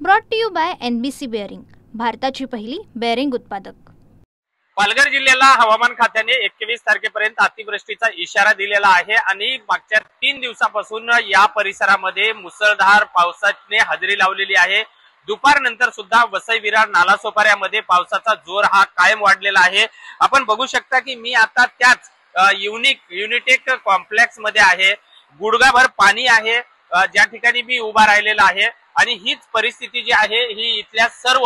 Brought to you by NBC bearing, भारताची पहिली bearing उत्पादक। पालघर जिल्ह्याला हवामान खात्याने 21 तारखेपर्यंत अतिवृष्टीचा इशारा दिलेला आहे आणि मागच्या 3 दिवसापासून या परिसरामध्ये मुसळधार पावसाने हजेरी लावलेली आहे। दुपारनंतर सुद्धा वसई विरार नालासोपाऱ्यामध्ये पावसाचा जोर हा कायम वाढलेला आहे। आपण बघू शकता की मी आता त्याच युनिटेक कॉम्प्लेक्स मध्ये आहे। गुडघाभर पाणी आहे ज्या ठिकाणी मी उभा राहिलेला आहे आणि हीच परिस्थिती जी आहे ही इथल्या सर्व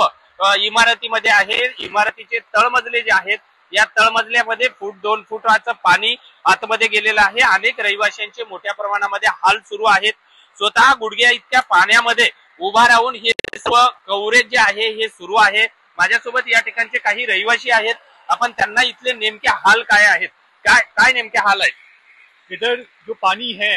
इमारतीमध्ये आहे। इमारतीचे तळमजले जे आहेत या तळमजल्यामध्ये फूट 2 फुटाचं पाणी आतमध्ये गेलेलं आहे। अनेक रहिवाशांचे मोठ्या प्रमाणामध्ये हाल सुरू आहेत। स्वतः गुडघ्या इतक्या पाण्यामध्ये उभा राहून हे सर्व कव्हरेज जे आहे हे सुरू आहे। माझ्यासोबत या ठिकाणचे काही रहिवासी आहेत, आपण त्यांना इथले नेमके हाल काय आहेत, काय नेमके हाल आहेत। इधर जो पानी है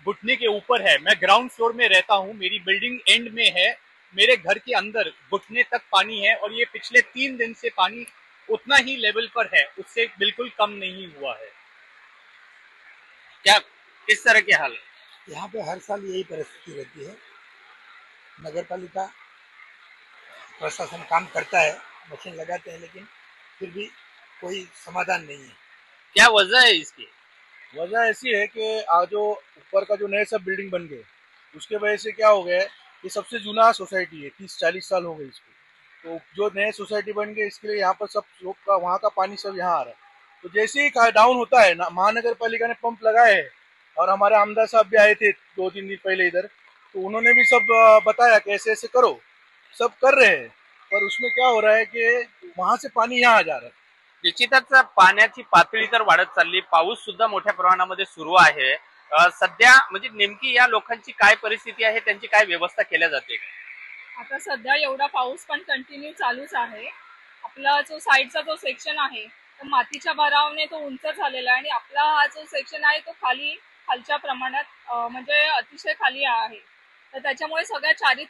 घुटने के ऊपर है। मैं ग्राउंड फ्लोर में रहता हूँ, मेरी बिल्डिंग एंड में है। मेरे घर के अंदर घुटने तक पानी है और ये पिछले 3 दिन से पानी उतना ही लेवल पर है, उससे बिल्कुल कम नहीं हुआ है। क्या किस तरह के हाल है? यहाँ पे हर साल यही परिस्थिति रहती है। नगर पालिका प्रशासन काम करता है, मशीन लगाते हैं, लेकिन फिर भी कोई समाधान नहीं है। क्या वजह है इसकी? वजह ऐसी है कि आज जो ऊपर का जो नए सब बिल्डिंग बन गए उसके वजह से क्या हो गया है, ये सबसे जूना सोसाइटी है, 30-40 साल हो गए इसको। तो जो नए सोसाइटी बन गए इसके लिए यहाँ पर सब लोग का वहाँ का पानी सब यहाँ आ रहा है। तो जैसे ही डाउन होता है ना, महानगर पालिका ने पंप लगाए है और हमारे आमदार साहब भी आए थे 2-3 दिन पहले इधर, तो उन्होंने भी सब बताया कि ऐसे ऐसे करो, सब कर रहे हैं। पर उसमें क्या हो रहा है कि वहां से पानी यहाँ आ जा रहा है। निश्चितच पाण्याची पातळी तर वाढत चालली, पाऊस सुद्धा मोठ्या प्रमाणामध्ये सुरू आहे। सध्या म्हणजे नेमकी या लोकांची काय परिस्थिती आहे, त्यांची काय व्यवस्था केल्या जाते? आता सध्या एवढा पाऊस पण कंटिन्यू चालूच आहे। आपला जो साईडचा जो सेक्शन आहे तो मातीच्या भरावाने तो उंच झालेला आहे आणि आपला हा जो सेक्शन आहे तो खालच्या प्रमाणात म्हणजे अतिशय खाली आहे। तर त्याच्यामुळे सगळ्या चारी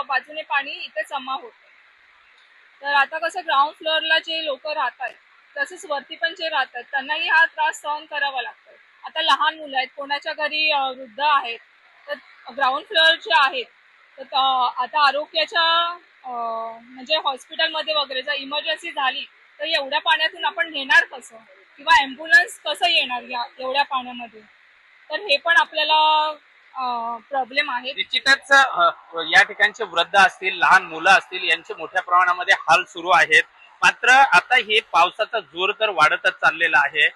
बाजूने पाणी इथे जमा होते। तर आता कसं ग्राउंड फ्लोअरला जे लोक राहतात तसेच वरती पण जे राहतात त्यांनाही हा त्रास सहन करावा लागतो। आता लहान मुलं आहेत, कोणाच्या घरी वृद्ध आहेत, तर ग्राउंड फ्लोअर जे आहेत तर आता आरोग्याच्या म्हणजे हॉस्पिटलमध्ये वगैरे जर इमर्जन्सी झाली तर एवढ्या पाण्यातून आपण नेणार कसं, किंवा ॲम्ब्युलन्स कसं येणार एवढ्या पाण्यामध्ये, तर हे पण आपल्याला प्रॉब्लेम आहे। निश्चितच या ठिकाणचे वृद्ध असतील, लहान मुलं असतील, यांचे मोठ्या प्रमाणामध्ये हाल सुरू आहेत। मात्र आता हे पावसाचा जोर तर वाढतच चाललेला आहे,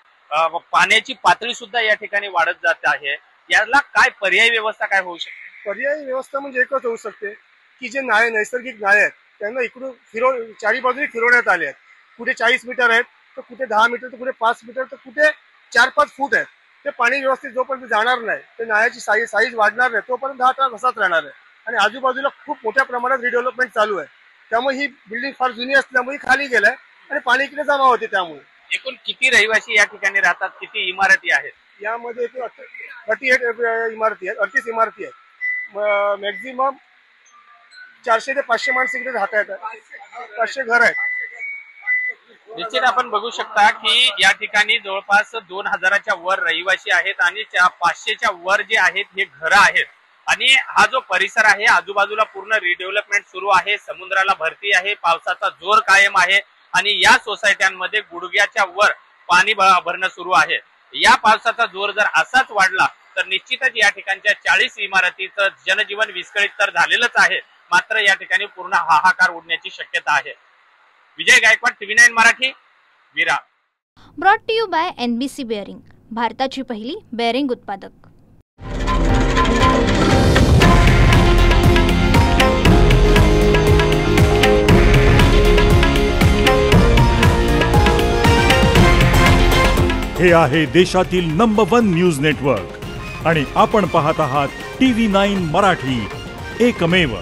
पाण्याची पातळी सुद्धा या ठिकाणी वाढत जात आहे। याला काय पर्यायी व्यवस्था काय होऊ शकते? पर्यायी व्यवस्था म्हणजे एकच होऊ शकते की जे नाळे नैसर्गिक नाळे आहेत त्यांना इकडून चारी बाजूने फिरवण्यात आले आहेत। कुठे 40 मीटर आहेत, तर कुठे 10 मीटर, तर कुठे 5 मीटर, तर कुठे 4-5 फूट आहेत। ते पाणी व्यवस्थित जोपर्यंत जाणार नाही, ते नाळ्याची साईज वाढणार नाही, तोपर्यंत हा त्रास असाच राहणार आहे। आणि आजूबाजूला खूप मोठ्या प्रमाणात रिडेव्हलपमेंट चालू आहे, त्यामुळे ही बिल्डिंग फार जुनी असल्यामुळे खाली गेलाय आणि पाणी इकडे जमा होते। त्यामुळे एकूण किती रहिवासी या ठिकाणी राहतात, किती इमारती आहेत? यामध्ये 38 इमारती आहेत, 38 इमारती आहेत। मॅक्झिमम 400 ते 500 माणसं इकडे राहत आहेत, 500 घर आहेत। निश्चित आपण बघू शकता की या ठिकाणी जवळपास 2000च्या वर रहिवासी आहेत आणि 500च्या वर जे आहेत हे घरं आहेत। आणि हा जो परिसर आहे आजूबाजूला पूर्ण रिडेव्हलपमेंट सुरू आहे, समुद्राला भरती आहे, पावसाचा जोर कायम आहे आणि या सोसायट्यांमध्ये गुडघ्याच्या वर पाणी भरणं सुरू आहे। या पावसाचा जोर जर असाच वाढला तर निश्चितच या ठिकाणच्या 40 इमारतीचं जनजीवन विस्कळीत तर झालेलंच आहे, मात्र या ठिकाणी पूर्ण हाहाकार उडण्याची शक्यता आहे। Vijay Gaikwad, TV9 Marathi, Virar. Brought to you by NBC bearing, भारताची पहिली बेअरिंग उत्पादक। हे आहे देशातील नंबर 1 न्यूज नेटवर्क आणि आपण पाहत आहात TV9 मराठी, एकमेव।